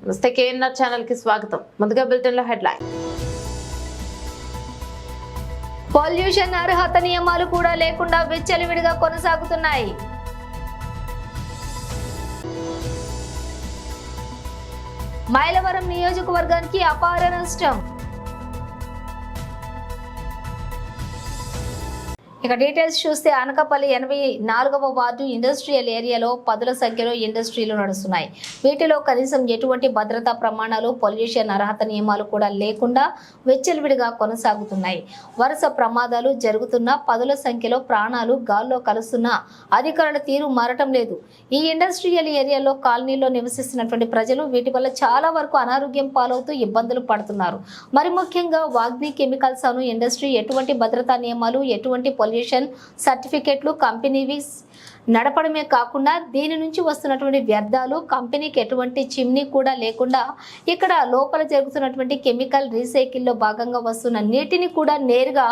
నమస్తే KNR channel కి స్వాగతం. ముందుగా బులెటిన్ లో హెడ్లైన్. పొల్యూషన్ అర్హత నియమాలు కూడా లేకుండా విచ్చలవిడిగా కొనసాగుతున్నాయి. మైలవరం నియోజకవర్గానికి అపార నష్టం. ఇక డీటెయిల్స్ చూస్తే అనకాపల్లి 84వ వార్డు ఇండస్ట్రియల్ ఏరియాలో పదుల సంఖ్యలో ఇండస్ట్రీలు నడుస్తున్నాయి. వీటిలో కనీసం ఎటువంటి భద్రతా ప్రమాణాలు, పొల్యూషన్ అర్హత నియమాలు కూడా లేకుండా వెచ్చలవిడిగా కొనసాగుతున్నాయి. వరుస ప్రమాదాలు జరుగుతున్నా పదుల సంఖ్యలో ప్రాణాలు గాల్లో కలుస్తున్నా అధికారుల తీరు మారటం లేదు. ఈ ఇండస్ట్రియల్ ఏరియాలో కాలనీలో నివసిస్తున్నటువంటి ప్రజలు వీటి వల్ల చాలా వరకు అనారోగ్యం పాలవుతూ ఇబ్బందులు పడుతున్నారు. మరి ముఖ్యంగా వాగ్ని కెమికల్స్ అను ఇండస్ట్రీ ఎటువంటి భద్రతా నియమాలు, ఎటువంటి పొల్యూషన్ సర్టిఫికెట్లు కంపెనీవి నడపడమే కాకుండా దీని నుంచి వస్తున్నటువంటి వ్యర్థాలు, కంపెనీకి ఎటువంటి చిమ్నీ కూడా లేకుండా ఇక్కడ లోపల జరుగుతున్నటువంటి కెమికల్ రీసైకిల్లో భాగంగా వస్తున్న నీటిని కూడా నేరుగా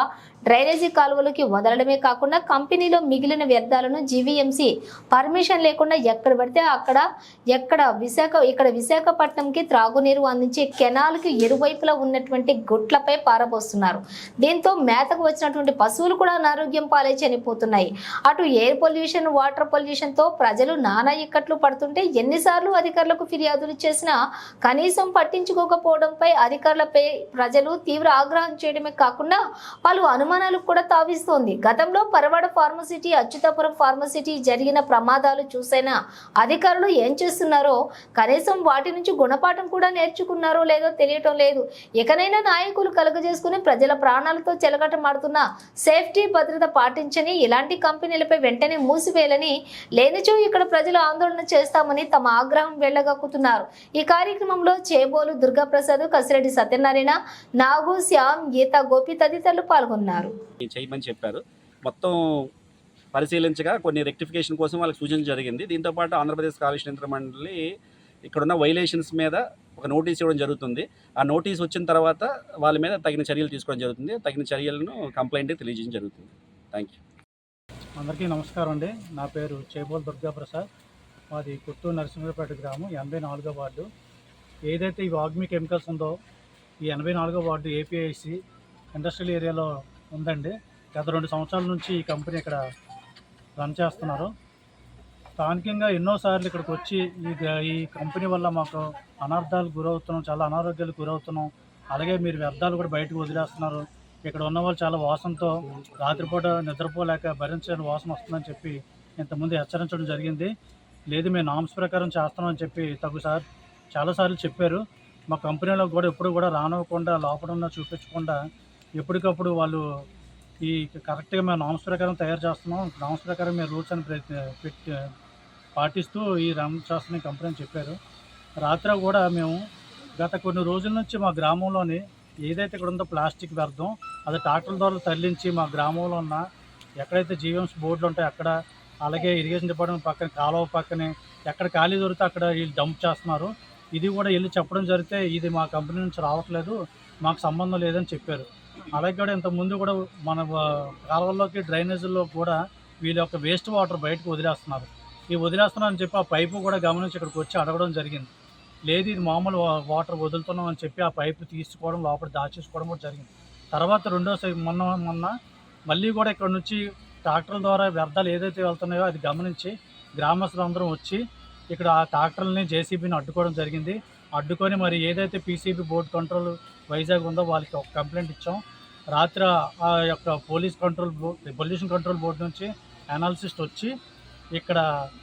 డ్రైనేజీ కాలువలకి వదలడమే కాకుండా కంపెనీలో మిగిలిన వ్యర్థాలను జీవీఎంసీ పర్మిషన్ లేకుండా ఎక్కడ పడితే అక్కడ ఇక్కడ విశాఖపట్నంకి త్రాగునీరు అందించే కెనాల్కి ఇరువైపులా ఉన్నటువంటి గుట్లపై పారబోస్తున్నారు. దీంతో మేతకు వచ్చినటువంటి పశువులు కూడా అనారోగ్యం పాలై చనిపోతున్నాయి. అటు ఎయిర్ పొల్యూషన్, వాటర్ పొల్యూషన్ తో ప్రజలు నానా ఇక్కట్లు పడుతుంటే ఎన్నిసార్లు అధికారులకు ఫిర్యాదులు చేసినా కనీసం పట్టించుకోకపోవడంపై అధికారులపై ప్రజలు తీవ్ర ఆగ్రహం చేయడమే కాకుండా పలు అనుమానాలు కూడా తావిస్తోంది. గతంలో పరవాడ ఫార్మసిటీ, అచ్యుతాపురం ఫార్మసిటీ జరిగిన ప్రమాదాలు చూసైనా అధికారులు ఏం చేస్తున్నారో, కనీసం వాటి నుంచి గుణపాఠం కూడా నేర్చుకున్నారో లేదో తెలియటం లేదు. ఇకనైనా నాయకులు కలుగజేసుకుని ప్రజల ప్రాణాలతో చెలగటమాడుతున్న సేఫ్టీ భద్రత పాటించని ఇలాంటి కంపెనీలపై వెంటనే మూసివేయాలని, లేనిచో ఇక్కడ ప్రజలు ఆందోళన చేస్తామని తమ ఆగ్రహం వెళ్లగక్కుతున్నారు. ఈ కార్యక్రమంలో చేబోలు దుర్గాప్రసాద్, కసిరెడ్డి సత్యనారాయణ, నాగు, శ్యామ్, గీత, గోపి తదితరులు పాల్గొన్నారు. చేయమని చెప్పారు. మొత్తం పరిశీలించగా కొన్ని రెక్టిఫికేషన్ కోసం వాళ్ళకి సూచన జరిగింది. దీంతోపాటు ఆంధ్రప్రదేశ్ కాలుష్య నియంత్రణ మండలి ఇక్కడున్న వైలేషన్స్ మీద ఒక నోటీస్ ఇవ్వడం జరుగుతుంది. ఆ నోటీస్ వచ్చిన తర్వాత వాళ్ళ మీద తగిన చర్యలు తీసుకోవడం జరుగుతుంది. తగిన చర్యలను కంప్లైంట్ తెలియజేయడం జరుగుతుంది. Thank you. అందరికీ నమస్కారం అండి. నా పేరు చేబోల్ దుర్గాప్రసాద్. మాది కొత్తూరు నరసింహపేట గ్రామం, 84వ వార్డు. ఏదైతే ఈ వాగ్మి కెమికల్స్ ఉందో ఈ 84వ వార్డు ఏపీఐసి ఇండస్ట్రియల్ ఏరియాలో ఉందండి. గత 2 సంవత్సరాల నుంచి ఈ కంపెనీ ఇక్కడ రన్ చేస్తున్నారు. స్థానికంగా ఎన్నోసార్లు ఇక్కడికి వచ్చి ఈ కంపెనీ వల్ల మాకు అనర్థాలు గురవుతున్నాం, చాలా అనారోగ్యాలకు గురవుతున్నాం. అలాగే మీరు వ్యర్థాలు కూడా బయటకు వదిలేస్తున్నారు. ఇక్కడ ఉన్న వాళ్ళు చాలా వాసనతో రాత్రిపూట నిద్రపోలేక భరించని వాసన వస్తుందని చెప్పి ఇంతకుముందు హెచ్చరించడం జరిగింది. లేదు, మేము నామ్స్ ప్రకారం చేస్తున్నామని చెప్పి చాలాసార్లు చెప్పారు. మా కంపెనీలో కూడా ఎప్పుడు కూడా రానివ్వకుండా, లోపల ఉన్న చూపించకుండా ఎప్పటికప్పుడు వాళ్ళు ఈ కరెక్ట్గా మేము నామ్స్ ప్రకారం తయారు చేస్తున్నాం, నామ్స్ ప్రకారం మేము రూల్స్ అని పాటిస్తూ ఈ రన్ చేస్తున్న కంపెనీ అని చెప్పారు. రాత్రి కూడా మేము గత కొన్ని రోజుల నుంచి మా గ్రామంలోని ఏదైతే ఇక్కడ ఉందో ప్లాస్టిక్ వ్యర్థం అది ట్రాక్టర్ల ద్వారా తరలించి మా గ్రామంలో ఉన్న ఎక్కడైతే జీవీఎంసీ బోర్డులు ఉంటాయో అక్కడ, అలాగే ఇరిగేషన్ డిపార్ట్మెంట్ పక్కన కాలువ పక్కనే ఎక్కడ ఖాళీ దొరికితే అక్కడ వీళ్ళు డంప్ చేస్తున్నారు. ఇది కూడా వెళ్ళి చెప్పడం జరిగితే ఇది మా కంపెనీ నుంచి రావట్లేదు, మాకు సంబంధం లేదని చెప్పారు. అలాగే కూడా ఇంతకుముందు కూడా మన కాలువల్లోకి, డ్రైనేజీల్లో కూడా వీళ్ళ యొక్క వేస్ట్ వాటర్ బయటకు వదిలేస్తున్నారు. ఈ వదిలేస్తున్నారని చెప్పి ఆ పైపు కూడా గమనించి ఇక్కడికి వచ్చి అడగడం జరిగింది. లేదు, ఇది మామూలు వాటర్ వదులుతున్నాం అని చెప్పి ఆ పైపు తీసుకోవడం, లోపల దాచేసుకోవడం కూడా జరిగింది. తర్వాత రెండోసారి మొన్న మళ్ళీ కూడా ఇక్కడ నుంచి ట్రాక్టర్ల ద్వారా వ్యర్థాలు ఏదైతే వెళ్తున్నాయో అది గమనించి గ్రామస్తులందరం వచ్చి ఇక్కడ ఆ ట్రాక్టర్లని, జేసీబీని అడ్డుకోవడం జరిగింది. అడ్డుకొని మరి ఏదైతే పీసీబీ బోర్డు కంట్రోల్ వైజాగ్ ఉందో వాళ్ళకి ఒక కంప్లైంట్ ఇచ్చాం. రాత్రి ఆ యొక్క పొల్యూషన్ కంట్రోల్ బోర్డు నుంచి అనాలిసిస్ట్ వచ్చి ఇక్కడ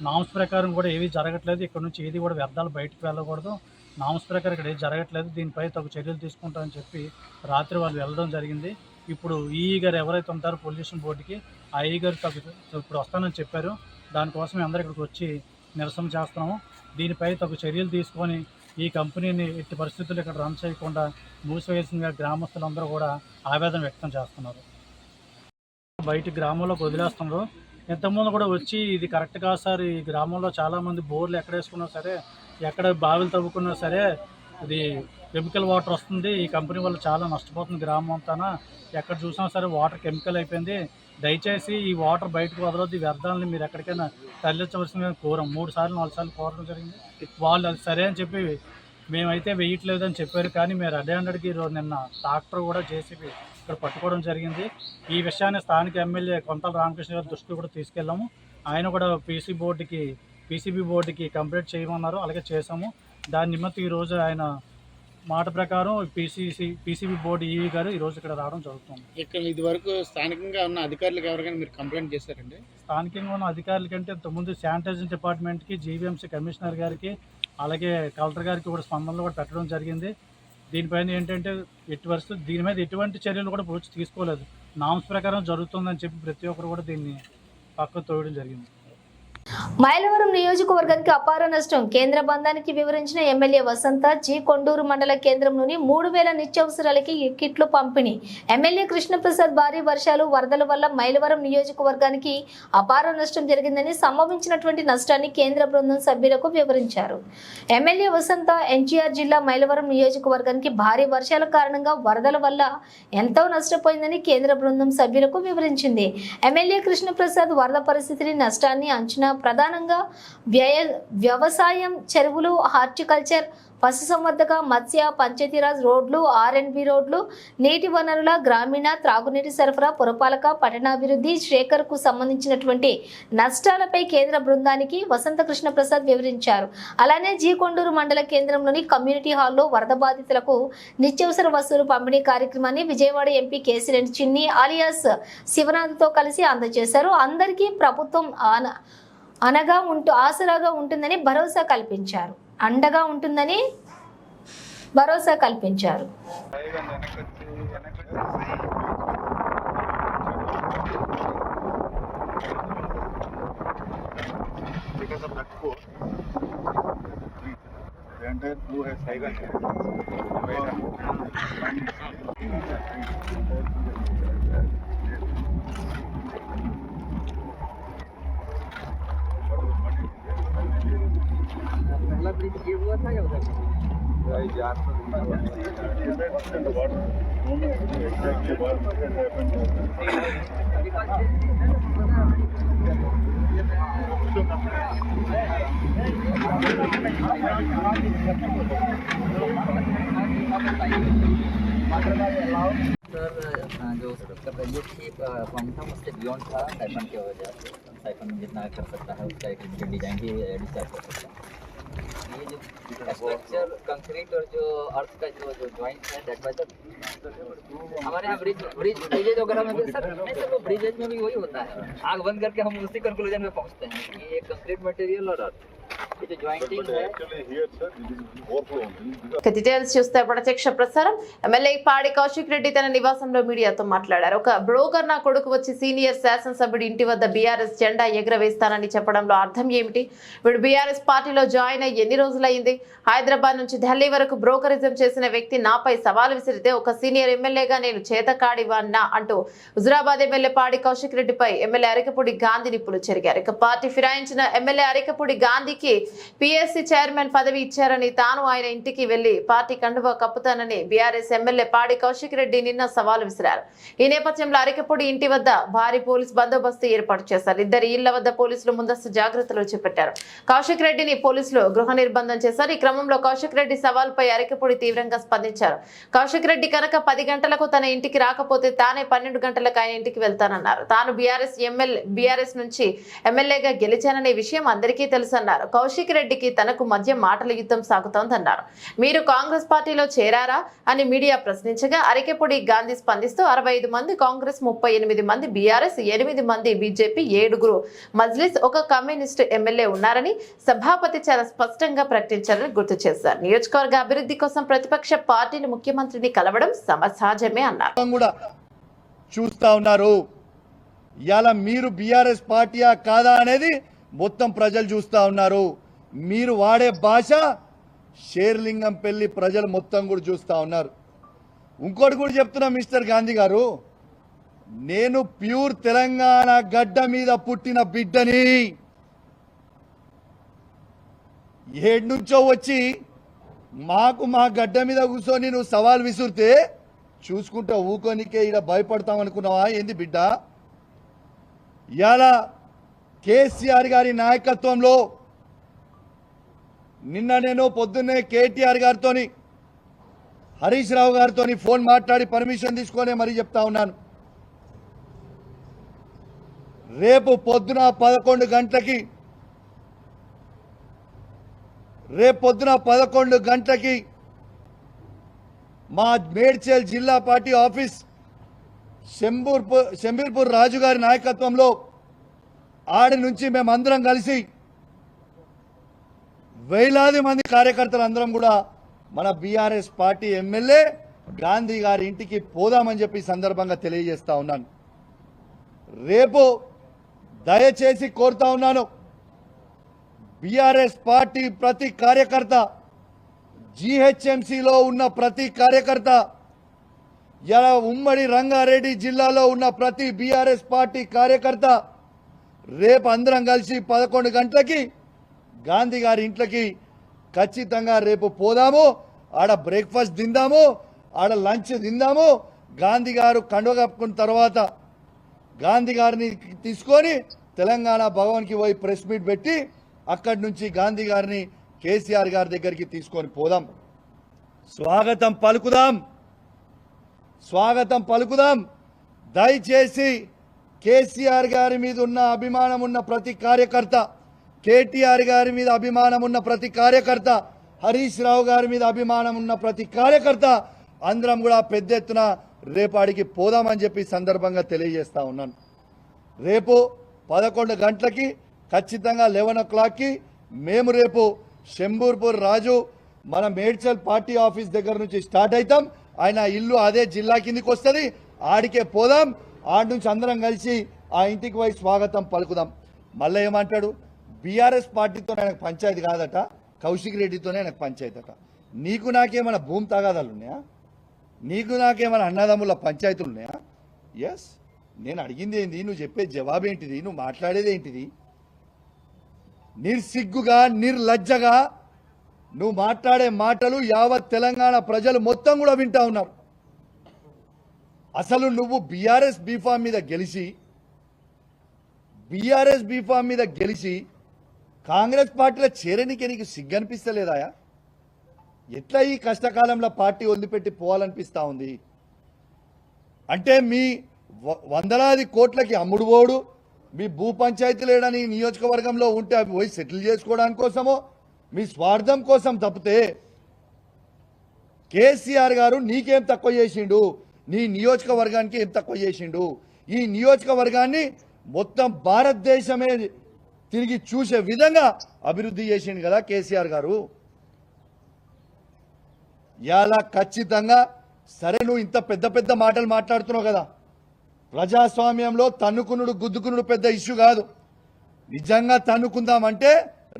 నామ్స్ ప్రకారం కూడా ఏవి జరగట్లేదు, ఇక్కడ నుంచి ఏది కూడా వ్యర్థాలు బయటకు వెళ్ళకూడదు, నామ్స్ ప్రకారం ఇక్కడ ఏది జరగట్లేదు, దీనిపై తగు చర్యలు తీసుకుంటామని చెప్పి రాత్రి వాళ్ళు వెళ్ళడం జరిగింది. ఇప్పుడు ఈఈ గారు ఎవరైతే ఉంటారో పొల్యూషన్ బోర్డుకి, ఆ ఈఈ గారు ఇప్పుడు వస్తానని చెప్పారు. దానికోసం అందరూ ఇక్కడికి వచ్చి నిరసన చేస్తున్నాము. దీనిపై తగు చర్యలు తీసుకొని ఈ కంపెనీని ఎట్టి పరిస్థితుల్లో ఇక్కడ రన్ చేయకుండా మూసివేయాల్సిందిగా గ్రామస్తులందరూ కూడా ఆవేదన వ్యక్తం చేస్తున్నారు. బయట గ్రామంలోకి వదిలేస్తున్నారు. ఇంతకుముందు కూడా వచ్చి ఇది కరెక్ట్ కాదు సార్, ఈ గ్రామంలో చాలామంది బోర్లు ఎక్కడ వేసుకున్నా సరే, ఎక్కడ బావిలు తవ్వుకున్నా సరే ఇది కెమికల్ వాటర్ వస్తుంది, ఈ కంపెనీ వల్ల చాలా నష్టపోతుంది గ్రామం అంతా, ఎక్కడ చూసినా సరే వాటర్ కెమికల్ అయిపోయింది, దయచేసి ఈ వాటర్ బయటకు వదలొద్దు, ఈ వ్యర్థాలని మీరు ఎక్కడికైనా తరలించవలసిందిగా కోరం. 3 సార్లు 4 సార్లు కోరడం జరిగింది. వాళ్ళు అది సరే అని చెప్పి మేమైతే వేయట్లేదని చెప్పారు, కానీ మేము రెడ్ హ్యాండెడ్కి నిన్న ట్రాక్టర్ కూడా జేసీబీ ఇక్కడ పట్టుకోవడం జరిగింది. ఈ విషయాన్ని స్థానిక ఎమ్మెల్యే కొంతల రామకృష్ణ గారి దృష్టికి కూడా తీసుకెళ్ళాము. ఆయన కూడా పీసీబీ బోర్డుకి కంప్లీట్ చేయమన్నారు, అలాగే చేసాము. దాని నిమిత్తం ఈరోజు ఆయన మాట ప్రకారం పీసీబీ బోర్డు ఈవీ గారు ఈరోజు ఇక్కడ రావడం జరుగుతుంది. ఇక్కడ ఇదివరకు స్థానికంగా ఉన్న అధికారులకు ఎవరికైనా మీరు కంప్లైంట్ చేశారండి? స్థానికంగా ఉన్న అధికారుల కంటే ఇంతకుముందు శానిటైజేషన్ డిపార్ట్మెంట్కి, జీవీఎంసీ కమిషనర్ గారికి, అలాగే కలెక్టర్ గారికి కూడా స్పందనలు కూడా పెట్టడం జరిగింది. దీనిపైన ఏంటంటే దీని మీద ఎటువంటి చర్యలు కూడా పూర్తి తీసుకోలేదు. నామ్స్ ప్రకారం జరుగుతుందని చెప్పి ప్రతి ఒక్కరు కూడా దీన్ని పక్కకు తోయడం జరిగింది. మైలవరం నియోజకవర్గానికి అపార నష్టం. కేంద్ర బంధానికి వివరించిన ఎమ్మెల్యే వసంత. జి కొండూరు మండల కేంద్రంలోని 3000 నిత్యావసరాలకి కిట్లు పంపిణీ. ఎమ్మెల్యే కృష్ణప్రసాద్. భారీ వర్షాలు, వరదల వల్ల మైలవరం నియోజకవర్గానికి అపార నష్టం జరిగిందని, సంభవించినటువంటి నష్టాన్ని కేంద్ర బృందం సభ్యులకు వివరించారు. ఎమ్మెల్యే వసంత. ఎన్టీఆర్ జిల్లా మైలవరం నియోజకవర్గానికి భారీ వర్షాల కారణంగా వరదల వల్ల ఎంతో నష్టపోయిందని కేంద్ర బృందం సభ్యులకు వివరించింది. ఎమ్మెల్యే కృష్ణప్రసాద్ వరద పరిస్థితిని, నష్టాన్ని అంచనా ప్రధానంగా వ్యవసాయం, చెరువులు, హార్టికల్చర్, పశుసంవర్ధక, మత్స్య, పంచాయతీరాజ్ రోడ్లు, R&B రోడ్లు, నీటి వనరుల, గ్రామీణ త్రాగునీటి సరఫరా, పురపాలక, పట్టణాభివృద్ధి శాఖకు సంబంధించినటువంటి నష్టాలపై కేంద్ర బృందానికి వసంత కృష్ణప్రసాద్ వివరించారు. అలానే జి కొండూరు మండల కేంద్రంలోని కమ్యూనిటీ హాల్లో వరద బాధితులకు నిత్యావసర వస్తువులు పంపిణీ కార్యక్రమాన్ని విజయవాడ ఎంపీ కేసిరెడ్డి చిన్ని అలియాస్ శివనాథ్తో కలిసి అందజేశారు. అందరికీ ప్రభుత్వం ఆసరాగా ఉంటుందని భరోసా కల్పించారు. అండగా ఉంటుందని భరోసా కల్పించారు. ये हुआ था या उधर सर जो उत्तर प्रदेश की फॉर्म था उससे बियॉन्ड था साइफन की वजह से। साइफन जितना कर सकता है उसका एक लिमिटेड डिजाइन भी डिस्चार्ज कर सकता है। ये जो स्ट्रक्चर कंक्रीट और जो अर्थ का जो जॉइंट है दैट वाज हमारे यहाँ ब्रिजेज वगैरह में सर नहीं सर वो ब्रिजेज में भी वही होता है। आग बंद करके हम उसी कंक्लूजन में पहुँचते हैं कि ये कंक्रीट मटेरियल और अर्थ ये जो जॉइंटिंग है। డీటెయిల్స్ చూస్తే ప్రత్యక్ష ప్రసారం. ఎమ్మెల్యే పాడి కౌశిక్ రెడ్డి తన నివాసంలో మీడియాతో మాట్లాడారు. ఒక బ్రోకర్ నా కొడుకు వచ్చి సీనియర్ శాసనసభ్యుడి ఇంటి వద్ద బీఆర్ఎస్ జెండా ఎగురవేస్తానని చెప్పడంలో అర్థం ఏమిటి? వీడు బీఆర్ఎస్ పార్టీలో జాయిన్ అయ్యి ఎన్ని రోజులైంది? హైదరాబాద్ నుంచి ఢిల్లీ వరకు బ్రోకరిజం చేసిన వ్యక్తి నాపై సవాలు విసిరితే ఒక సీనియర్ ఎమ్మెల్యేగా నేను చేతకాడివాన్నా అంటూ హుజురాబాద్ ఎమ్మెల్యే పాడి కౌశిక్ రెడ్డిపై ఎమ్మెల్యే అరికపూడి గాంధీ నిప్పులు చెరిగారు. ఇక పార్టీ ఫిరాయించిన ఎమ్మెల్యే అరికపూడి గాంధీకి పిఎస్సి చైర్మన్ పదవి ఇచ్చారని, తాను ఆయన ఇంటికి వెళ్లి పార్టీ కండువా కప్పుతానని బీఆర్ఎస్ ఎమ్మెల్యే పాడి కౌశిక్ రెడ్డి నిన్న సవాలు విసిరారు. ఈ నేపథ్యంలో అరికపూడి ఇంటి వద్ద భారీ పోలీస్ బందోబస్తు ఏర్పాటు చేశారు. ఇద్దరి ఇళ్ల వద్ద పోలీసులు ముందస్తు జాగ్రత్తలు చేపట్టారు. కౌశిక్ రెడ్డిని పోలీసులు గృహ నిర్బంధం చేశారు. ఈ క్రమంలో కౌశిక్ రెడ్డి సవాల్పై అరికపూడి తీవ్రంగా స్పందించారు. కౌశిక్ రెడ్డి కనుక 10 గంటలకు తన ఇంటికి రాకపోతే తానే 12 గంటలకు ఆయన ఇంటికి వెళ్తానన్నారు. తాను బీఆర్ఎస్ నుంచి ఎమ్మెల్యేగా గెలిచాననే విషయం అందరికీ తెలుసన్నారు. కౌశిక్ రెడ్డికి తనకు మధ్య మాటల యుద్ధం సాగుతోందన్నారు. మీరు కాంగ్రెస్ పార్టీలో చేరారా అని మీడియా ప్రశ్నించగా అరికెపూడి గాంధీ స్పందిస్తూ 65 మంది కాంగ్రెస్, 38 మంది బీఆర్ఎస్, 8 మంది బీజేపీ, 7 మజ్లిస్, 1 కమ్యూనిస్ట్ ఎమ్మెల్యే ఉన్నారని సభాపతి చాలా స్పష్టంగా ప్రకటించారని గుర్తు చేశారు. నియోజకవర్గ అభివృద్ధి కోసం ప్రతిపక్ష పార్టీని ముఖ్యమంత్రిని కలవడం సహజమే అన్నారు. చూస్తా ఉన్నారు ఇవాళ మీరు బీఆర్ఎస్ పార్టీయా కాదా అనేది మొత్తం ప్రజలు చూస్తా ఉన్నారు. మీరు వాడే భాష షేర్లింగంపల్లి ప్రజలు మొత్తం కూడా చూస్తా ఉన్నారు. ఇంకోటి కూడా చెప్తున్నా మిస్టర్ గాంధీ గారు, నేను ప్యూర్ తెలంగాణ గడ్డ మీద పుట్టిన బిడ్డని. ఏడు నుంచో వచ్చి మా గడ్డ మీద కూర్చొని నువ్వు సవాల్ విసురితే చూసుకుంటా ఊకోనికే ఇక్కడ భయపడతామనుకున్నావా ఏంది బిడ్డ? ఇవాళ కేసీఆర్ గారి నాయకత్వంలో నిన్న నేను పొద్దున్నే కేటీఆర్ గారితోని హరీష్ రావు గారితో ఫోన్ మాట్లాడి పర్మిషన్ తీసుకొని మరీ చెప్తా ఉన్నాను. రేపు పొద్దున 11 గంటలకి మా మేడ్చల్ జిల్లా పార్టీ ఆఫీస్ శంబీర్పూర్ రాజు గారి నాయకత్వంలో ఆడి నుంచి మేమందరం కలిసి వేలాది మంది కార్యకర్తలు అందరం కూడా మన బీఆర్ఎస్ పార్టీ ఎమ్మెల్యే గాంధీ గారి ఇంటికి పోదామని చెప్పి సందర్భంగా తెలియజేస్తా ఉన్నాను. రేపు దయచేసి కోరుతా ఉన్నాను, బీఆర్ఎస్ పార్టీ ప్రతి కార్యకర్త, జీహెచ్ఎంసీలో ఉన్న ప్రతి కార్యకర్త, ఇలా ఉమ్మడి రంగారెడ్డి జిల్లాలో ఉన్న ప్రతి బీఆర్ఎస్ పార్టీ కార్యకర్త రేపు అందరం కలిసి 11 గంటలకి గాంధీ గారి ఇంట్లోకి ఖచ్చితంగా రేపు పోదాము. ఆడ బ్రేక్ఫాస్ట్ తిందాము, ఆడ లంచ్ తిందాము. గాంధీ గారు కండువ కప్పుకున్న తర్వాత గాంధీ గారిని తీసుకొని తెలంగాణ భవన్కి పోయి ప్రెస్ మీట్ పెట్టి అక్కడి నుంచి గాంధీ గారిని కేసీఆర్ గారి దగ్గరికి తీసుకొని పోదాం. స్వాగతం పలుకుదాం. దయచేసి కేసీఆర్ గారి మీద ఉన్న అభిమానం ఉన్న ప్రతి కార్యకర్త, కేటీఆర్ గారి మీద అభిమానం ఉన్న ప్రతి కార్యకర్త, హరీష్ రావు గారి మీద అభిమానం ఉన్న ప్రతి కార్యకర్త అందరం కూడా పెద్ద ఎత్తున రేపాడికి పోదామని చెప్పి సందర్భంగా తెలియజేస్తా ఉన్నాను. రేపు 11 గంటలకి ఖచ్చితంగా 11 o'clockకి మేము రేపు శంబూర్పూర్ రాజు మన మేడ్చల్ పార్టీ ఆఫీస్ దగ్గర నుంచి స్టార్ట్ అవుతాం. ఆయన ఇల్లు అదే జిల్లా కిందికి వస్తుంది, ఆడికే పోదాం. ఆడి నుంచి అందరం కలిసి ఆ ఇంటికి పోయి స్వాగతం పలుకుదాం. మళ్ళీ ఏమంటాడు, బీఆర్ఎస్ పార్టీతో ఆయనకు పంచాయతీ కాదట, కౌశిక్ రెడ్డితోనే ఆయనకు పంచాయతీ అట. నీకు నాకేమైనా భూమి తగాదాలు ఉన్నాయా? నీకు నాకేమైనా అన్నదమ్ముల పంచాయతీలు ఉన్నాయా? ఎస్, నేను అడిగింది ఏంది, నువ్వు చెప్పే జవాబు ఏంటిది, నువ్వు మాట్లాడేది ఏంటిది? నిర్సిగ్గుగా నిర్లజ్జగా నువ్వు మాట్లాడే మాటలు యావత్ తెలంగాణ ప్రజలు మొత్తం కూడా వింటా ఉన్నారు. అసలు నువ్వు బీఆర్ఎస్ బీఫామ్ మీద గెలిచి కాంగ్రెస్ పార్టీలో చేరనికి నీకు సిగ్గనిపిస్తలేదాయా? ఎట్లా ఈ కష్టకాలంలో పార్టీ వదిలిపెట్టి పోవాలనిపిస్తా ఉంది? అంటే మీ వందలాది కోట్లకి అమ్ముడు పోడు, మీ భూ పంచాయతీ లేడని నియోజకవర్గంలో ఉంటే అవి పోయి సెటిల్ చేసుకోవడానికి కోసమో మీ స్వార్థం కోసం తప్పితే కేసీఆర్ గారు నీకేం తక్కువ చేసిండు? నీ నియోజకవర్గానికి ఏం తక్కువ చేసిండు? ఈ నియోజకవర్గాన్ని మొత్తం భారతదేశమే తిరిగి చూసే విధంగా అభివృద్ధి చేసిండు కదా కేసీఆర్ గారు. ఇలా ఖచ్చితంగా సరే, నువ్వు ఇంత పెద్ద పెద్ద మాటలు మాట్లాడుతున్నావు కదా, ప్రజాస్వామ్యంలో తన్నుకునుడు గుద్దుకునుడు పెద్ద ఇష్యూ కాదు. నిజంగా తన్నుకుందామంటే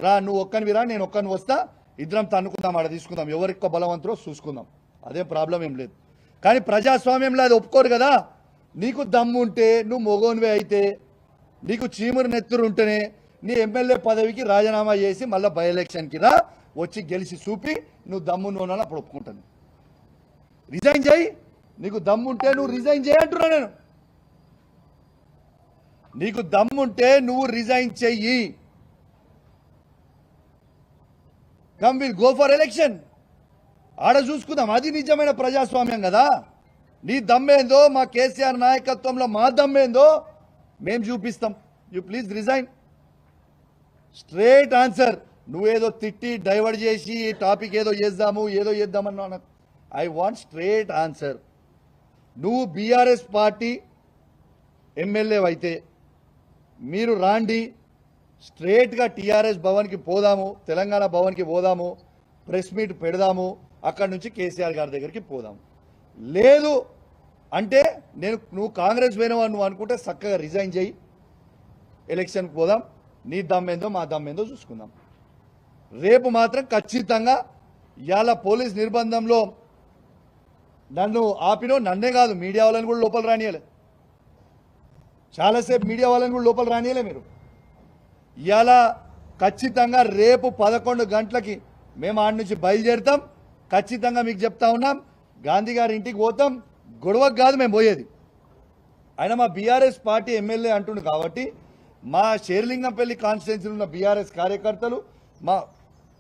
రా, నువ్వు ఒక్కనివి రా, నేను ఒక్కని వస్తా, ఇద్దరం తన్నుకుందాం, ఆడ తీసుకుందాం, ఎవరికో బలవంతులో చూసుకుందాం, అదే ప్రాబ్లం ఏం లేదు. కానీ ప్రజాస్వామ్యంలో అది ఒప్పుకోరు కదా. నీకు దమ్ము ఉంటే, నువ్వు మొగోనివే అయితే, నీకు చీమురు నెత్తురు ఉంటేనే నీ ఎమ్మెల్యే పదవికి రాజీనామా చేసి మళ్ళీ బై ఎలక్షన్కి రా, వచ్చి గెలిచి చూపి నువ్వు దమ్ము నూనె అప్పుడు ఒప్పుకుంటాను. రిజైన్ చేయి, నీకు దమ్ముంటే నువ్వు రిజైన్ చేయి అంటున్నా నేను. నీకు దమ్ముంటే నువ్వు రిజైన్ చెయ్యి. Come will go for election, ఆడ చూసుకుందాం. అది నిజమైన ప్రజాస్వామ్యం కదా. నీ దమ్మేందో, మా కేసీఆర్ నాయకత్వంలో మా దమ్మేందో మేము చూపిస్తాం. You please resign. Straight answer. నువ్వేదో తిట్టి డైవర్ట్ చేసి టాపిక్ ఏదో చేద్దామన్నా, ఐ వాంట్ స్ట్రేట్ ఆన్సర్. నువ్వు బీఆర్ఎస్ పార్టీ ఎమ్మెల్యే అయితే మీరు రాండి, స్ట్రేట్గా టీఆర్ఎస్ భవన్కి పోదాము, తెలంగాణ భవన్కి పోదాము, ప్రెస్ మీట్ పెడదాము, అక్కడి నుంచి కేసీఆర్ గారి దగ్గరికి పోదాము. లేదు అంటే నువ్వు కాంగ్రెస్ పోయినవా నువ్వు అనుకుంటే చక్కగా రిజైన్ చేయి, ఎలక్షన్కి పోదాం, నీ దమ్మేందో మా దమ్మేందో చూసుకుందాం. రేపు మాత్రం ఖచ్చితంగా ఇవాళ పోలీస్ నిర్బంధంలో నన్ను ఆపినో, నన్నే కాదు మీడియా వాళ్ళని కూడా లోపల రానియలే, చాలాసేపు మీడియా వాళ్ళని కూడా లోపల రానియలే మీరు. ఇవాళ ఖచ్చితంగా రేపు 11 గంటలకి మేము ఆడి నుంచి బయలుదేరుతాం. ఖచ్చితంగా మీకు చెప్తా ఉన్నాం, గాంధీ గారి ఇంటికి పోతాం. గొడవకు కాదు మేము పోయేది. ఆయన మా బీఆర్ఎస్ పార్టీ ఎమ్మెల్యే అంటుండు కాబట్టి మా షేర్లింగంపల్లి కాన్స్టిట్యున్సీలో ఉన్న బీఆర్ఎస్ కార్యకర్తలు, మా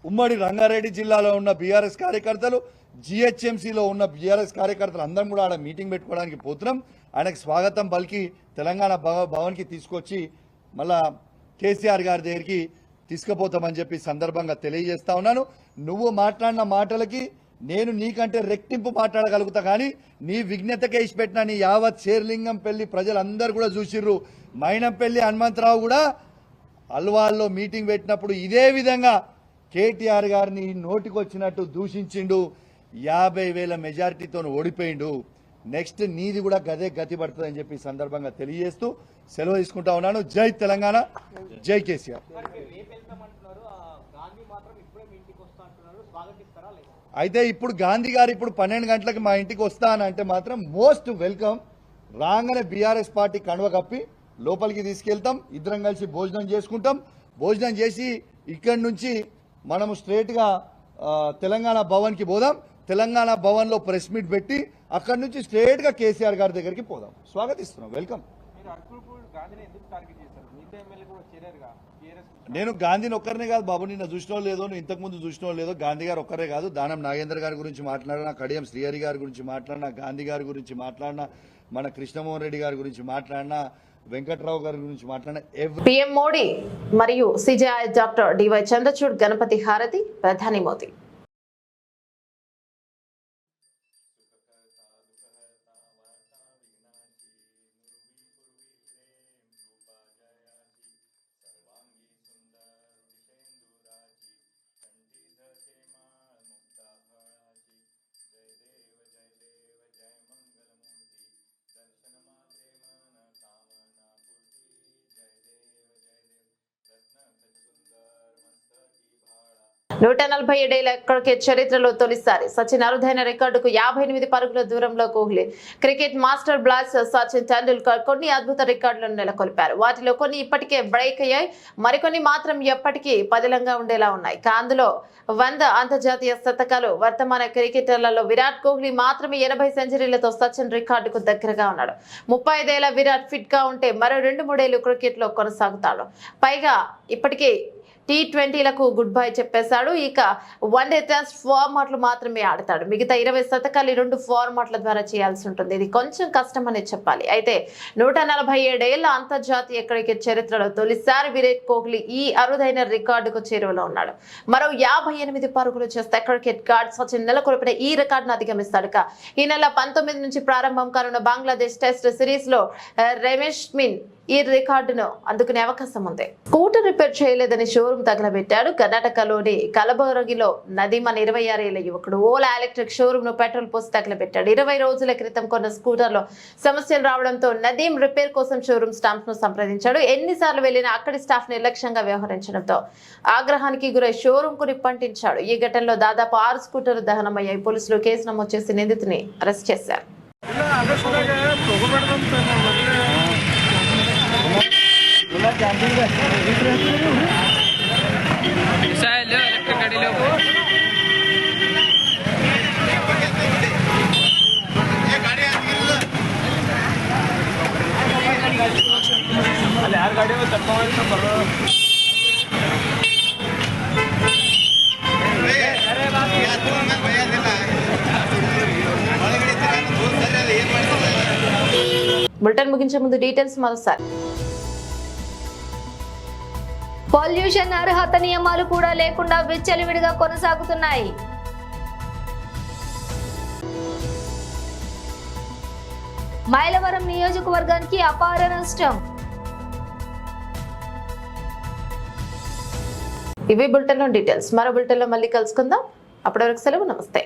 ఉమ్మడి రంగారెడ్డి జిల్లాలో ఉన్న బీఆర్ఎస్ కార్యకర్తలు, జిహెచ్ఎంసీలో ఉన్న బీఆర్ఎస్ కార్యకర్తలు అందరం కూడా ఆడ మీటింగ్ పెట్టుకోవడానికి పోతున్నాం. ఆయనకు స్వాగతం పలికి తెలంగాణ భవన్కి తీసుకొచ్చి మళ్ళా కేసీఆర్ గారి దగ్గరికి తీసుకుపోతామని చెప్పి సందర్భంగా తెలియజేస్తా ఉన్నాను. నువ్వు మాట్లాడిన మాటలకి నేను నీకంటే రెట్టింపు మాట్లాడగలుగుతా, కానీ నీ విజ్ఞతకే ఇచ్చిపెట్టిన నీ యావత్ శేర్లింగం పెళ్లి ప్రజలందరూ కూడా చూసిర్రు. మైనంపల్లి హనుమంతరావు కూడా అల్వాల్లో మీటింగ్ పెట్టినప్పుడు ఇదే విధంగా కేటీఆర్ గారిని నోటికొచ్చినట్టు దూషించిండు. 50,000 మెజారిటీతో ఓడిపోయిండు. నెక్స్ట్ నీది కూడా గదే గతి పడుతుందని చెప్పి సందర్భంగా తెలియజేస్తూ సెలవు తీసుకుంటా ఉన్నాను. జై తెలంగాణ, జై కేసీఆర్. అయితే ఇప్పుడు గాంధీ గారు ఇప్పుడు 12 గంటలకు మా ఇంటికి వస్తా అని అంటే మాత్రం మోస్ట్ వెల్కమ్. రాగానే బీఆర్ఎస్ పార్టీ కండువ కప్పి లోపలికి తీసుకెళ్తాం. ఇద్దరం కలిసి భోజనం చేసుకుంటాం. భోజనం చేసి ఇక్కడి నుంచి మనము స్ట్రేట్గా తెలంగాణ భవన్కి పోదాం. తెలంగాణ భవన్లో ప్రెస్ మీట్ పెట్టి అక్కడి నుంచి స్ట్రేట్గా కేసీఆర్ గారి దగ్గరికి పోదాం. స్వాగతిస్తున్నాం, వెల్కమ్. నేను గాంధీని ఒక్కరినే కాదు బాబు, నిన్న చూసినో లేదో, నువ్వు ఇంతకుముందు చూసినో లేదో, గాంధీ గారు ఒక్కరే కాదు, దానం నాగేంద్ర గారి గురించి మాట్లాడినా, కడియం శ్రీహరి గారి గురించి మాట్లాడినా, గాంధీ గారి గురించి మాట్లాడినా, మన కృష్ణమోహన్ రెడ్డి గారి గురించి మాట్లాడినా, వెంకట్రావు గారి గురించి మాట్లాడినా. పీఎం మోడీ మరియు CJI doctor DY Chandrachud Ganapati హారతి ప్రధాని మోదీ. నూట 47 క్రికెట్ చరిత్రలో తొలిసారి సచిన్ అరుదైన రికార్డుకు 58 పరుగుల దూరంలో Kohli. Cricket master blaster Sachin Tendulkar కొన్ని అద్భుత రికార్డులను నెలకొల్పారు. వాటిలో కొన్ని ఇప్పటికే బ్రేక్ అయ్యాయి, మరికొన్ని మాత్రం ఎప్పటికీ పదిలంగా ఉండేలా ఉన్నాయి. అందులో 100 అంతర్జాతీయ శతకాలు. వర్తమాన క్రికెటర్లలో విరాట్ కోహ్లీ మాత్రమే 80 సెంచరీలతో సచిన్ రికార్డుకు దగ్గరగా ఉన్నాడు. 35 ఏళ్ల విరాట్ ఫిట్ గా ఉంటే మరో 2-3 ఏళ్లు క్రికెట్ లో కొనసాగుతాడు. పైగా ఇప్పటికే T20లకు గుడ్ బై చెప్పేశాడు. ఇక వన్డే టెస్ట్ ఫార్మాట్లు మాత్రమే ఆడతాడు. మిగతా 20 శతకాలు 2 ఫార్మాట్ల ద్వారా చేయాల్సి ఉంటుంది. ఇది కొంచెం కష్టం అనే చెప్పాలి. అయితే 147 ఏళ్ల అంతర్జాతీయ క్రికెట్ చరిత్రలో తొలిసారి విరాట్ కోహ్లీ ఈ అరుదైన రికార్డుకు చేరువలో ఉన్నాడు. మరో 58 పరుగులు చేస్తే క్రికెట్ గాడ్ సచిన్ నెలకొల్పిన ఈ రికార్డును అధిగమిస్తాడు. ఈ నెల 19 నుంచి ప్రారంభం కానున్న బంగ్లాదేశ్ టెస్ట్ సిరీస్ లో రమేష్ మిన్ ఈ రికార్డును అందుకునే అవకాశం ఉంది. స్కూటర్ రిపేర్ చేయలేదని షోరూమ్ తగలబెట్టాడు. కర్ణాటకలోని కలబురగిలో నదీమ్ అనే 26 ఏళ్ల యువకుడు ఓలా ఎలక్ట్రిక్ షోరూమ్ ను పెట్రోల్ పోసి తగలబెట్టాడు. 20 రోజుల క్రితం కొన్న స్కూటర్ లో సమస్యలు రావడంతో నదీమ్ రిపేర్ కోసం షోరూమ్ స్టాఫ్ ను సంప్రదించాడు. ఎన్నిసార్లు వెళ్లినా అక్కడి స్టాఫ్ నిర్లక్ష్యంగా వ్యవహరించడంతో ఆగ్రహానికి గురై షోరూమ్ కు నిప్పంటించాడు. ఈ ఘటనలో దాదాపు 6 స్కూటర్లు దహనమయ్యాయి. పోలీసులు కేసు నమోదు చేసి నిందితుని అరెస్ట్ చేశారు. బులెటిన్ ముగించే ముందు డీటెయిల్స్ మరోసారి. పొల్యూషన్ అర్హత నియమాలు కూడా లేకుండా విచ్చలవిడిగా కొనసాగుతున్నాయి. మైలవరం నియోజకవర్గానికి అపార నష్టం. ఇవి బులెటిన్ లో డీటెయిల్స్. మరో బులెటిన్ లో మళ్ళీ కలుసుకుందాం. అప్పటి వరకు సెలవు, నమస్తే.